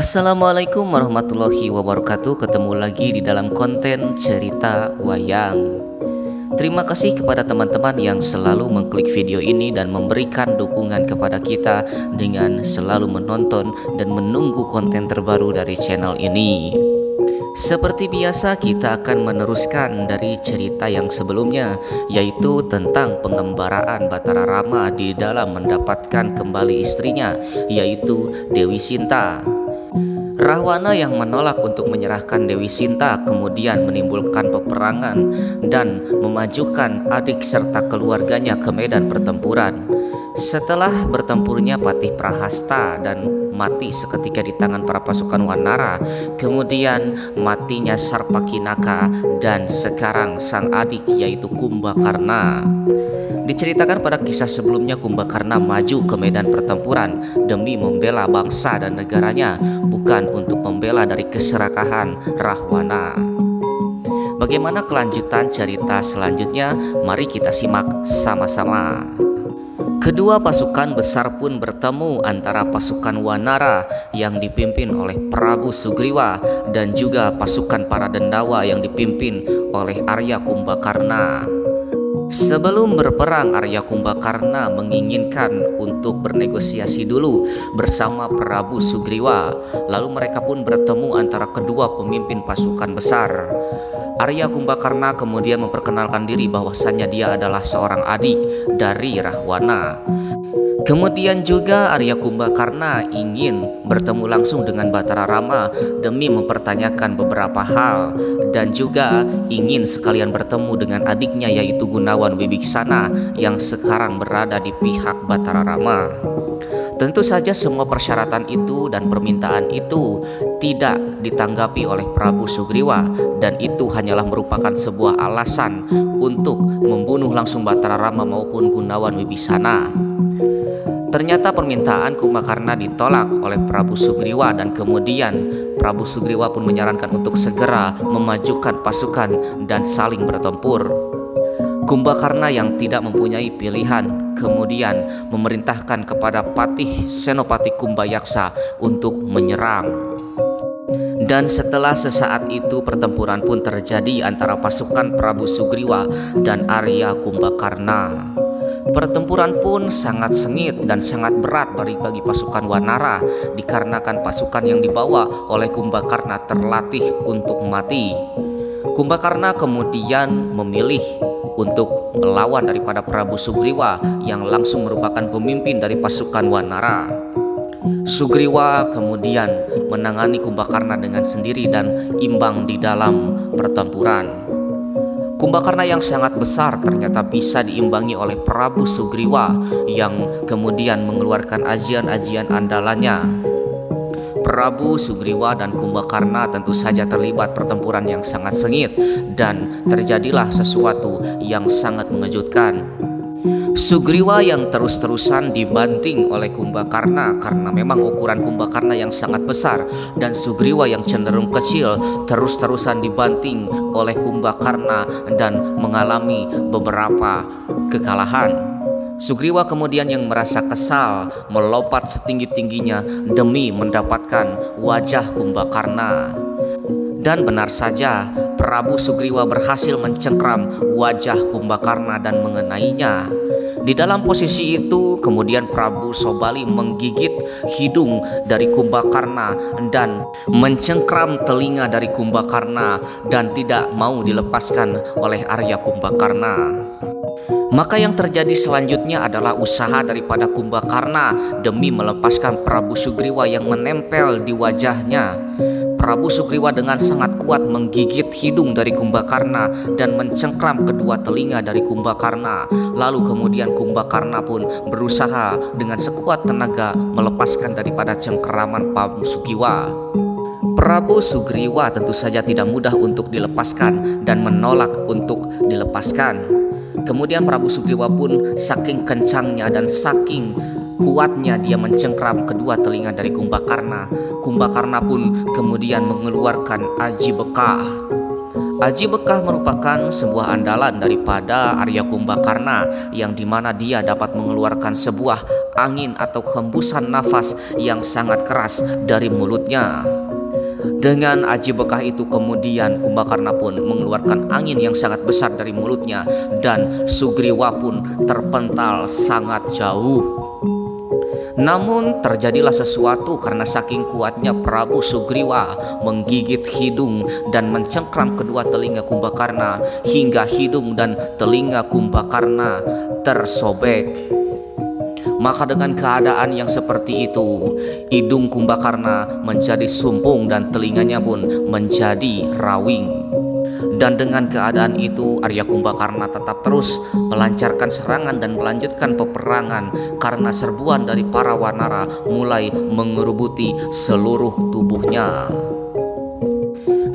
Assalamualaikum warahmatullahi wabarakatuh. Ketemu lagi di dalam konten cerita wayang. Terima kasih kepada teman-teman yang selalu mengklik video ini dan memberikan dukungan kepada kita dengan selalu menonton dan menunggu konten terbaru dari channel ini. Seperti biasa, kita akan meneruskan dari cerita yang sebelumnya, yaitu tentang pengembaraan Batara Rama di dalam mendapatkan kembali istrinya, yaitu Dewi Sinta. Rahwana yang menolak untuk menyerahkan Dewi Sinta kemudian menimbulkan peperangan dan memajukan adik serta keluarganya ke medan pertempuran. Setelah bertempurnya Patih Prahasta dan mati seketika di tangan para pasukan Wanara, kemudian matinya Sarpakinaka dan sekarang sang adik yaitu Kumbakarna. Diceritakan pada kisah sebelumnya, Kumbakarna maju ke medan pertempuran demi membela bangsa dan negaranya, bukan untuk membela dari keserakahan Rahwana. Bagaimana kelanjutan cerita selanjutnya? Mari kita simak sama-sama. Kedua pasukan besar pun bertemu antara pasukan Wanara yang dipimpin oleh Prabu Sugriwa dan juga pasukan para Dendawa yang dipimpin oleh Arya Kumbakarna. Sebelum berperang, Arya Kumbakarna menginginkan untuk bernegosiasi dulu bersama Prabu Sugriwa. Lalu mereka pun bertemu antara kedua pemimpin pasukan besar. Arya Kumbakarna kemudian memperkenalkan diri bahwasannya dia adalah seorang adik dari Rahwana. Kemudian juga Arya Kumbakarna ingin bertemu langsung dengan Batara Rama demi mempertanyakan beberapa hal, dan juga ingin sekalian bertemu dengan adiknya yaitu Gunawan Wibiksana yang sekarang berada di pihak Batara Rama. Tentu saja semua persyaratan itu dan permintaan itu tidak ditanggapi oleh Prabu Sugriwa, dan itu hanyalah merupakan sebuah alasan untuk membunuh langsung Batara Rama maupun Gunawan Wibisana. Ternyata permintaan Kumbakarna ditolak oleh Prabu Sugriwa, dan kemudian Prabu Sugriwa pun menyarankan untuk segera memajukan pasukan dan saling bertempur. Kumbakarna yang tidak mempunyai pilihan kemudian memerintahkan kepada Patih Senopati Kumbayaksa untuk menyerang. Dan setelah sesaat itu pertempuran pun terjadi antara pasukan Prabu Sugriwa dan Arya Kumbakarna. Pertempuran pun sangat sengit dan sangat berat bagi pasukan Wanara, dikarenakan pasukan yang dibawa oleh Kumbakarna terlatih untuk mati. Kumbakarna kemudian memilih untuk melawan daripada Prabu Sugriwa yang langsung merupakan pemimpin dari pasukan Wanara. Sugriwa kemudian menangani Kumbakarna dengan sendiri dan imbang di dalam pertempuran. Kumbakarna yang sangat besar ternyata bisa diimbangi oleh Prabu Sugriwa yang kemudian mengeluarkan ajian-ajian andalannya. Prabu Sugriwa dan Kumbakarna tentu saja terlibat pertempuran yang sangat sengit, dan terjadilah sesuatu yang sangat mengejutkan. Sugriwa yang terus-terusan dibanting oleh Kumbakarna karena memang ukuran Kumbakarna yang sangat besar, dan Sugriwa yang cenderung kecil terus-terusan dibanting oleh Kumbakarna dan mengalami beberapa kekalahan. Sugriwa kemudian yang merasa kesal melompat setinggi-tingginya demi mendapatkan wajah Kumbakarna. Dan benar saja, Prabu Sugriwa berhasil mencengkram wajah Kumbakarna dan mengenainya. Di dalam posisi itu kemudian Prabu Sobali menggigit hidung dari Kumbakarna dan mencengkram telinga dari Kumbakarna dan tidak mau dilepaskan oleh Arya Kumbakarna. Maka yang terjadi selanjutnya adalah usaha daripada Kumbakarna demi melepaskan Prabu Sugriwa yang menempel di wajahnya. Prabu Sugriwa dengan sangat kuat menggigit hidung dari Kumbakarna dan mencengkram kedua telinga dari Kumbakarna. Lalu kemudian Kumbakarna pun berusaha dengan sekuat tenaga melepaskan daripada cengkeraman Prabu Sugriwa. Prabu Sugriwa tentu saja tidak mudah untuk dilepaskan dan menolak untuk dilepaskan. Kemudian Prabu Sugriwa pun saking kencangnya dan saking kuatnya dia mencengkram kedua telinga dari Kumbakarna. Kumbakarna pun kemudian mengeluarkan aji bekah. Aji Bekah merupakan sebuah andalan daripada Arya Kumbakarna yang dimana dia dapat mengeluarkan sebuah angin atau hembusan nafas yang sangat keras dari mulutnya. Dengan Aji Bekah itu kemudian Kumbakarna pun mengeluarkan angin yang sangat besar dari mulutnya dan Sugriwa pun terpental sangat jauh. Namun terjadilah sesuatu karena saking kuatnya Prabu Sugriwa menggigit hidung dan mencengkram kedua telinga Kumbakarna hingga hidung dan telinga Kumbakarna tersobek. Maka dengan keadaan yang seperti itu, hidung Kumbakarna menjadi sumpung dan telinganya pun menjadi rawing. Dan dengan keadaan itu Arya Kumbakarna tetap terus melancarkan serangan dan melanjutkan peperangan karena serbuan dari para wanara mulai mengerubuti seluruh tubuhnya.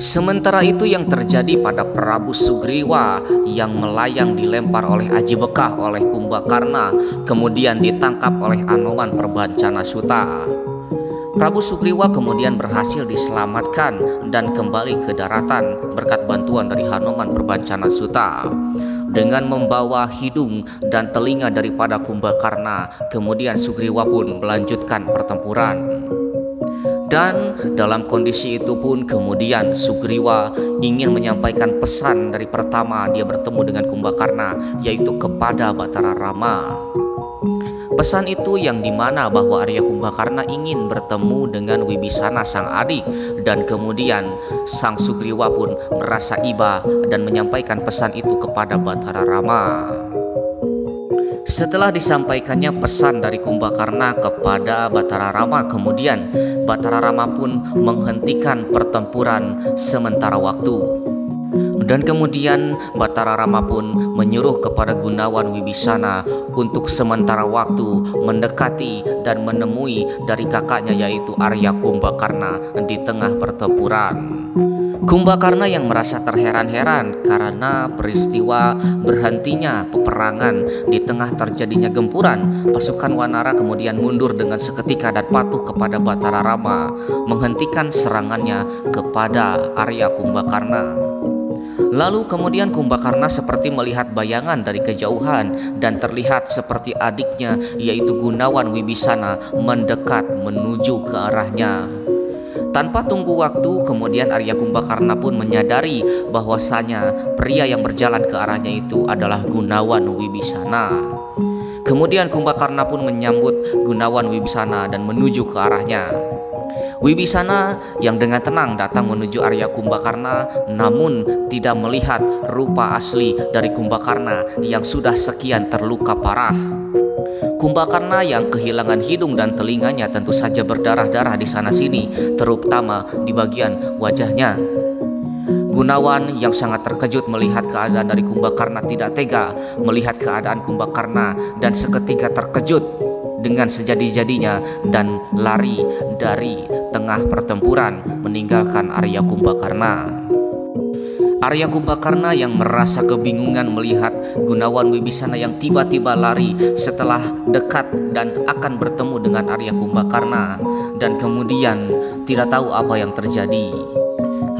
Sementara itu yang terjadi pada Prabu Sugriwa yang melayang dilempar oleh Aji Bekah oleh Kumbakarna kemudian ditangkap oleh Anoman Perbancana Suta. Prabu Sugriwa kemudian berhasil diselamatkan dan kembali ke daratan berkat bantuan dari Hanoman Perbancana Suta dengan membawa hidung dan telinga daripada Kumbakarna. Kemudian Sugriwa pun melanjutkan pertempuran. Dan dalam kondisi itu pun kemudian Sugriwa ingin menyampaikan pesan dari pertama dia bertemu dengan Kumbakarna, yaitu kepada Batara Rama. Pesan itu yang dimana bahwa Arya Kumbakarna ingin bertemu dengan Wibisana sang adik, dan kemudian sang Sugriwa pun merasa iba dan menyampaikan pesan itu kepada Batara Rama. Setelah disampaikannya pesan dari Kumbakarna kepada Batara Rama, kemudian Batara Rama pun menghentikan pertempuran sementara waktu. Dan kemudian Batara Rama pun menyuruh kepada Gunawan Wibisana untuk sementara waktu mendekati dan menemui dari kakaknya yaitu Arya Kumbakarna di tengah pertempuran. Kumbakarna yang merasa terheran-heran karena peristiwa berhentinya peperangan di tengah terjadinya gempuran, pasukan Wanara kemudian mundur dengan seketika dan patuh kepada Batara Rama, menghentikan serangannya kepada Arya Kumbakarna. Lalu kemudian Kumbakarna seperti melihat bayangan dari kejauhan dan terlihat seperti adiknya yaitu Gunawan Wibisana mendekat menuju ke arahnya. Tanpa tunggu waktu kemudian Arya Kumbakarna pun menyadari bahwasanya pria yang berjalan ke arahnya itu adalah Gunawan Wibisana. Kemudian Kumbakarna pun menyambut Gunawan Wibisana dan menuju ke arahnya. Wibisana yang dengan tenang datang menuju Arya Kumbakarna, namun tidak melihat rupa asli dari Kumbakarna yang sudah sekian terluka parah. Kumbakarna yang kehilangan hidung dan telinganya tentu saja berdarah-darah di sana-sini, terutama di bagian wajahnya. Gunawan yang sangat terkejut melihat keadaan dari Kumbakarna tidak tega melihat keadaan Kumbakarna dan seketika terkejut dengan sejadi-jadinya dan lari dari tengah pertempuran meninggalkan Arya Kumbakarna. Arya Kumbakarna yang merasa kebingungan melihat Gunawan Wibisana yang tiba-tiba lari setelah dekat dan akan bertemu dengan Arya Kumbakarna, dan kemudian tidak tahu apa yang terjadi.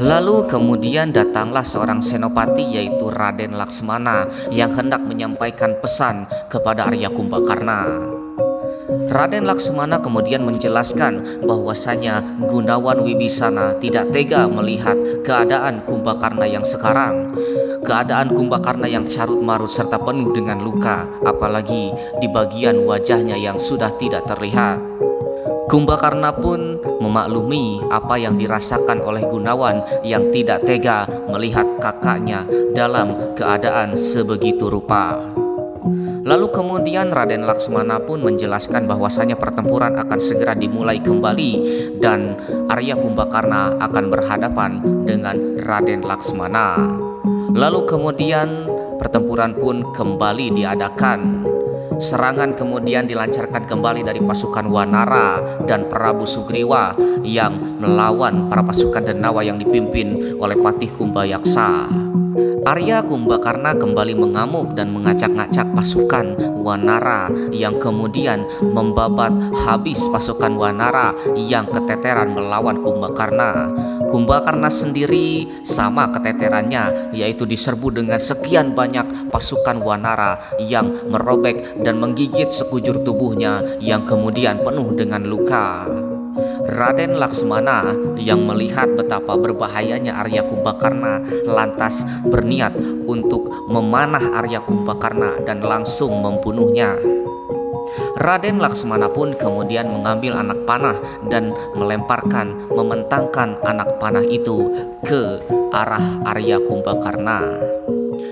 Lalu kemudian datanglah seorang senopati yaitu Raden Laksmana yang hendak menyampaikan pesan kepada Arya Kumbakarna. Raden Laksmana kemudian menjelaskan bahwasanya Gunawan Wibisana tidak tega melihat keadaan Kumbakarna yang sekarang. Keadaan Kumbakarna yang carut marut serta penuh dengan luka, apalagi di bagian wajahnya yang sudah tidak terlihat. Kumbakarna pun memaklumi apa yang dirasakan oleh Gunawan yang tidak tega melihat kakaknya dalam keadaan sebegitu rupa. Lalu kemudian Raden Laksmana pun menjelaskan bahwasanya pertempuran akan segera dimulai kembali dan Arya Kumbakarna akan berhadapan dengan Raden Laksmana. Lalu kemudian pertempuran pun kembali diadakan. Serangan kemudian dilancarkan kembali dari pasukan Wanara dan Prabu Sugriwa yang melawan para pasukan Denawa yang dipimpin oleh Patih Kumbayaksa. Arya Kumbakarna kembali mengamuk dan mengacak-ngacak pasukan Wanara yang kemudian membabat habis pasukan Wanara yang keteteran melawan Kumbakarna. Kumbakarna sendiri sama keteterannya, yaitu diserbu dengan sekian banyak pasukan Wanara yang merobek dan menggigit sekujur tubuhnya yang kemudian penuh dengan luka. Raden Laksmana yang melihat betapa berbahayanya Arya Kumbakarna lantas berniat untuk memanah Arya Kumbakarna dan langsung membunuhnya. Raden Laksmana pun kemudian mengambil anak panah dan mementangkan anak panah itu ke arah Arya Kumbakarna.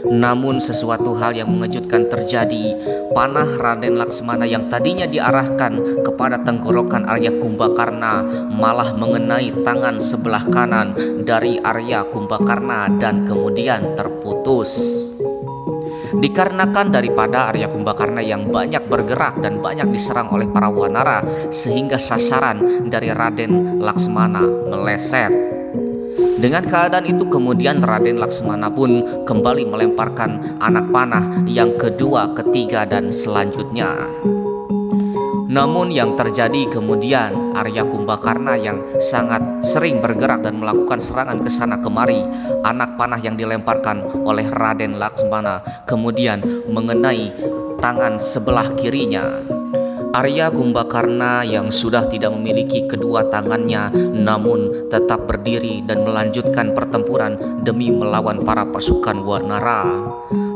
Namun sesuatu hal yang mengejutkan terjadi. Panah Raden Laksmana yang tadinya diarahkan kepada tenggorokan Arya Kumbakarna malah mengenai tangan sebelah kanan dari Arya Kumbakarna dan kemudian terputus. Dikarenakan daripada Arya Kumbakarna yang banyak bergerak dan banyak diserang oleh para Wanara, sehingga sasaran dari Raden Laksmana meleset. Dengan keadaan itu kemudian Raden Laksmana pun kembali melemparkan anak panah yang kedua, ketiga, dan selanjutnya. Namun yang terjadi kemudian Arya Kumbakarna yang sangat sering bergerak dan melakukan serangan ke sana kemari, anak panah yang dilemparkan oleh Raden Laksmana kemudian mengenai tangan sebelah kirinya. Arya Kumbakarna yang sudah tidak memiliki kedua tangannya namun tetap berdiri dan melanjutkan pertempuran demi melawan para pasukan Wanara.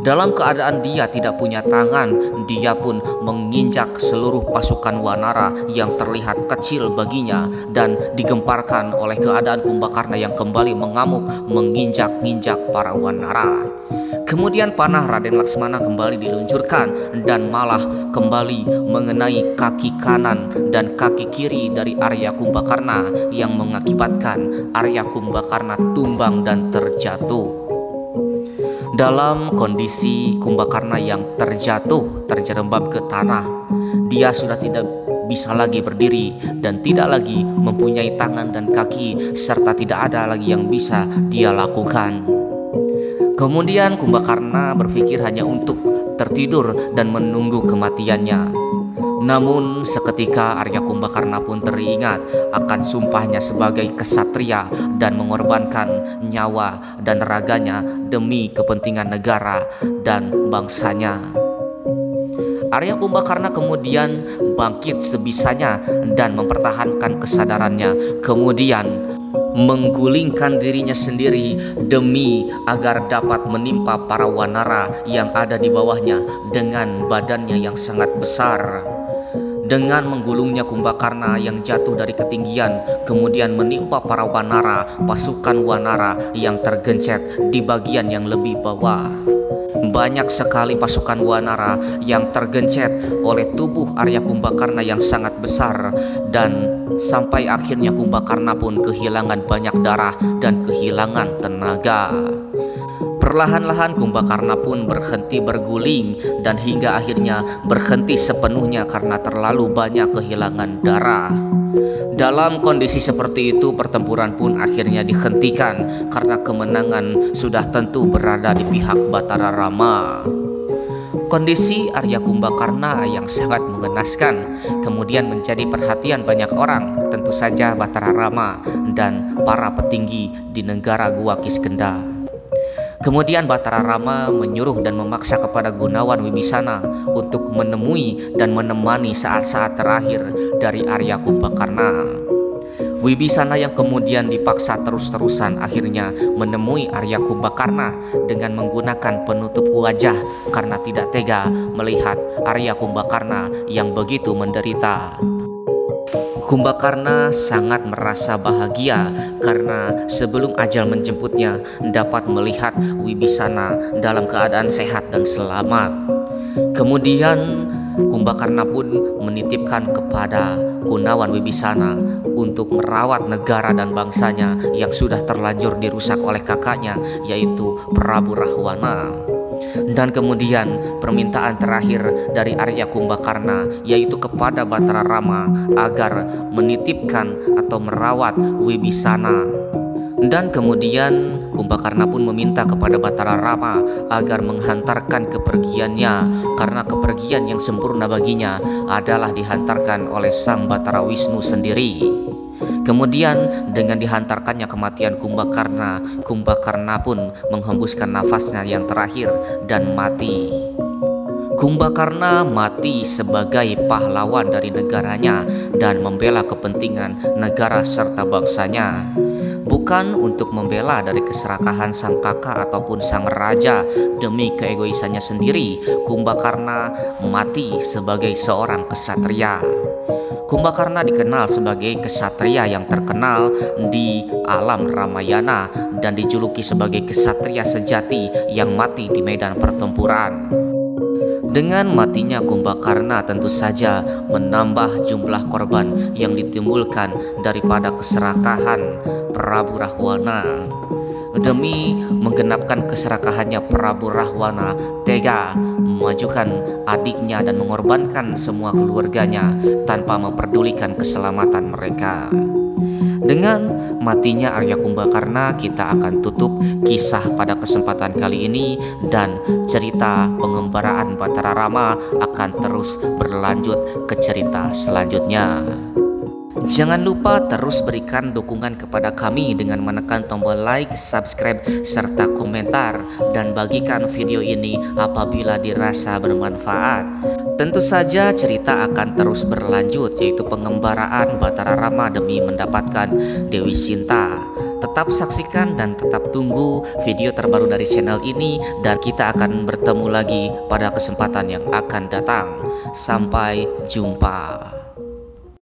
Dalam keadaan dia tidak punya tangan, dia pun menginjak seluruh pasukan Wanara yang terlihat kecil baginya dan digemparkan oleh keadaan Kumbakarna yang kembali mengamuk menginjak-injak para Wanara. Kemudian panah Raden Laksmana kembali diluncurkan dan malah kembali mengenai kaki kanan dan kaki kiri dari Arya Kumbakarna yang mengakibatkan Arya Kumbakarna tumbang dan terjatuh. Dalam kondisi Kumbakarna yang terjerembab ke tanah, dia sudah tidak bisa lagi berdiri dan tidak lagi mempunyai tangan dan kaki, serta tidak ada lagi yang bisa dia lakukan. Kemudian Kumbakarna berpikir hanya untuk tertidur dan menunggu kematiannya. Namun seketika Arya Kumbakarna pun teringat akan sumpahnya sebagai kesatria dan mengorbankan nyawa dan raganya demi kepentingan negara dan bangsanya. Arya Kumbakarna kemudian bangkit sebisanya dan mempertahankan kesadarannya, kemudian menggulingkan dirinya sendiri demi agar dapat menimpa para Wanara yang ada di bawahnya dengan badannya yang sangat besar. Dengan menggulungnya Kumbakarna yang jatuh dari ketinggian kemudian menimpa para Wanara, pasukan Wanara yang tergencet di bagian yang lebih bawah. Banyak sekali pasukan Wanara yang tergencet oleh tubuh Arya Kumbakarna yang sangat besar, dan sampai akhirnya Kumbakarna pun kehilangan banyak darah dan kehilangan tenaga. Perlahan-lahan Kumbakarna pun berhenti berguling dan hingga akhirnya berhenti sepenuhnya karena terlalu banyak kehilangan darah. Dalam kondisi seperti itu pertempuran pun akhirnya dihentikan karena kemenangan sudah tentu berada di pihak Batara Rama. Kondisi Arya Kumbakarna yang sangat mengenaskan kemudian menjadi perhatian banyak orang, tentu saja Batara Rama dan para petinggi di negara Gua Kiskendha. Kemudian Batara Rama menyuruh dan memaksa kepada Gunawan Wibisana untuk menemui dan menemani saat-saat terakhir dari Arya Kumbakarna. Wibisana yang kemudian dipaksa terus-terusan akhirnya menemui Arya Kumbakarna dengan menggunakan penutup wajah karena tidak tega melihat Arya Kumbakarna yang begitu menderita. Kumbakarna sangat merasa bahagia karena sebelum ajal menjemputnya dapat melihat Wibisana dalam keadaan sehat dan selamat. Kemudian Kumbakarna pun menitipkan kepada Gunawan Wibisana untuk merawat negara dan bangsanya yang sudah terlanjur dirusak oleh kakaknya, yaitu Prabu Rahwana. Dan kemudian permintaan terakhir dari Arya Kumbakarna yaitu kepada Batara Rama agar menitipkan atau merawat Wibisana. Dan kemudian Kumbakarna pun meminta kepada Batara Rama agar menghantarkan kepergiannya, karena kepergian yang sempurna baginya adalah dihantarkan oleh Sang Batara Wisnu sendiri. Kemudian dengan dihantarkannya kematian Kumbakarna, Kumbakarna pun menghembuskan nafasnya yang terakhir dan mati. Kumbakarna mati sebagai pahlawan dari negaranya dan membela kepentingan negara serta bangsanya. Bukan untuk membela dari keserakahan sang kakak ataupun sang raja demi keegoisannya sendiri, Kumbakarna mati sebagai seorang kesatria. Kumbakarna dikenal sebagai kesatria yang terkenal di alam Ramayana dan dijuluki sebagai kesatria sejati yang mati di medan pertempuran. Dengan matinya Kumbakarna tentu saja menambah jumlah korban yang ditimbulkan daripada keserakahan Prabu Rahwana. Demi menggenapkan keserakahannya, Prabu Rahwana tega memajukan adiknya dan mengorbankan semua keluarganya tanpa memperdulikan keselamatan mereka. Dengan matinya Arya Kumbakarna, kita akan tutup kisah pada kesempatan kali ini, dan cerita pengembaraan Batara Rama akan terus berlanjut ke cerita selanjutnya. Jangan lupa terus berikan dukungan kepada kami dengan menekan tombol like, subscribe, serta komentar, dan bagikan video ini apabila dirasa bermanfaat. Tentu saja cerita akan terus berlanjut, yaitu pengembaraan Batara Rama demi mendapatkan Dewi Sinta. Tetap saksikan dan tetap tunggu video terbaru dari channel ini, dan kita akan bertemu lagi pada kesempatan yang akan datang. Sampai jumpa.